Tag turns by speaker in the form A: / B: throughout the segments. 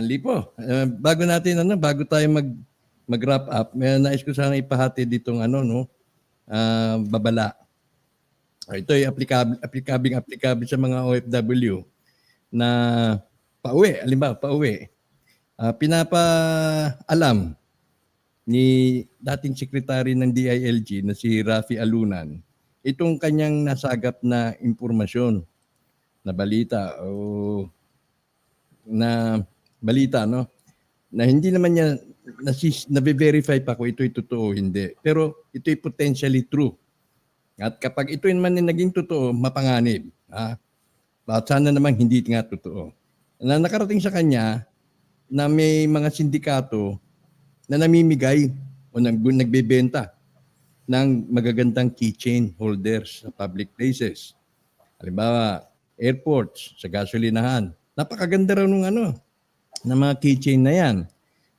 A: Lipo, bago tayo mag-wrap up, may nais ko sana ipahati ditong babala. Ito ay applicable sa mga OFW na pauwi, halimbawa pauwi. Pinapaalam ni dating sekretary ng DILG na si Rafi Alunan itong kanyang nasagap na impormasyon na balita no, na hindi naman niya na-verify pa kung ito'y totoo o hindi. Pero ito'y potentially true. At kapag ito'y naman naging totoo, mapanganib. At sana naman hindi nga totoo. Na nakarating sa kanya na may mga sindikato na namimigay o nagbebenta ng magagandang keychain holders sa public places. Halimbawa, airports, sa gasolinahan. Napakaganda raw ng mga keychain na yan.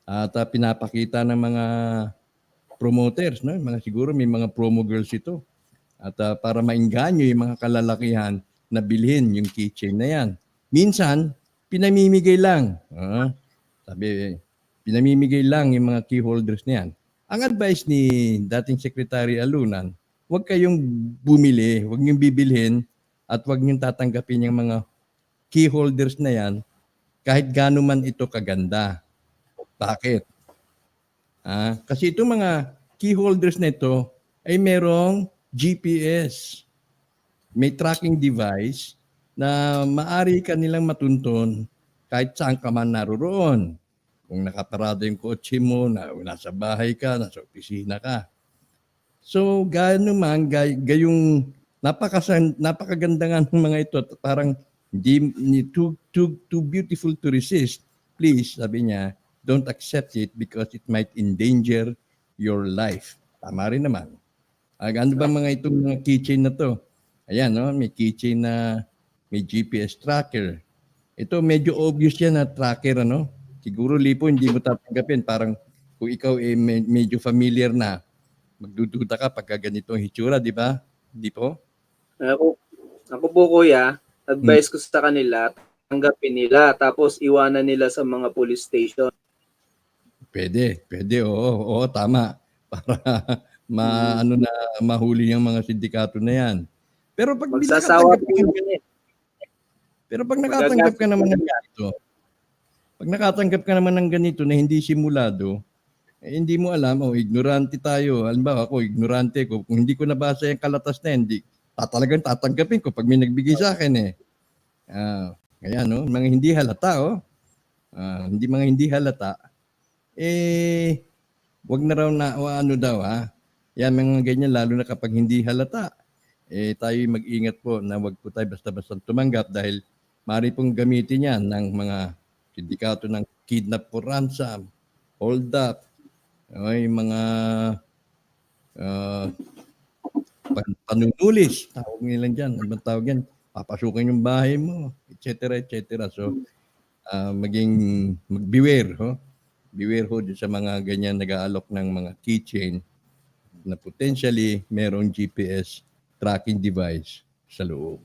A: At pinapakita ng mga promoters, no? Siguro may mga promo girls ito. At para maingganyo yung mga kalalakihan na bilhin yung keychain na yan. Minsan, pinamimigay lang. Pinamimigay lang yung mga key holders na yan. Ang advice ni dating Secretary Alunan, huwag kayong bumili, huwag niyong bibilhin at huwag niyong tatanggapin yung mga key holders na yan kahit gaano man ito kaganda. Bakit? Kasi itong mga key holders na ito ay merong GPS. May tracking device na maaari ka nilang matuntun kahit saan ka man naroon. Kung nakaparado yung kotse mo, nasa bahay ka, nasa opisina ka. So, gaano man, gayong napakaganda nga ng mga ito, parang too beautiful to resist. Please, sabi niya, don't accept it because it might endanger your life. Tama rin naman. Ano ba itong mga keychain na to? Ayan, no? May keychain na may GPS tracker. Ito, medyo obvious yan na tracker, ano? Siguro, Lipo, hindi mo tatanggapin. Parang kung ikaw medyo familiar na, magdududa ka pagka ganito ang hitsura, di ba? Hindi po?
B: Ako po, kuya, advice ko sa kanila, tanggapin nila, tapos iwanan nila sa mga police station.
A: Pwede, oo, tama. Para mahuli yung mga sindikato na yan. Pero pag nakatanggap ka naman ng ganito, pag nakatanggap ka naman ng ganito na hindi simulado, hindi mo alam, ignorante tayo. Halimbawa ako, ignorante ko. Kung hindi ko nabasa yung kalatas na yan, talagang tatanggapin ko pag may nagbigay sa akin Kaya mga hindi halata, mga hindi halata, wag na raw yan mga ganyan, lalo na kapag hindi halata. Tayo mag-ingat po na wag po tayo basta-basta tumanggap dahil maaari pong gamitin yan ng mga sindikato ng kidnap for ransom, hold up, yung mga panunulis, tawag nilang dyan. Ano bang tawag yan? Papasukin yung bahay mo, etc. So, mag-beware, beware sa mga ganyan nag-aalok ng mga keychain na potentially merong GPS tracking device sa loob.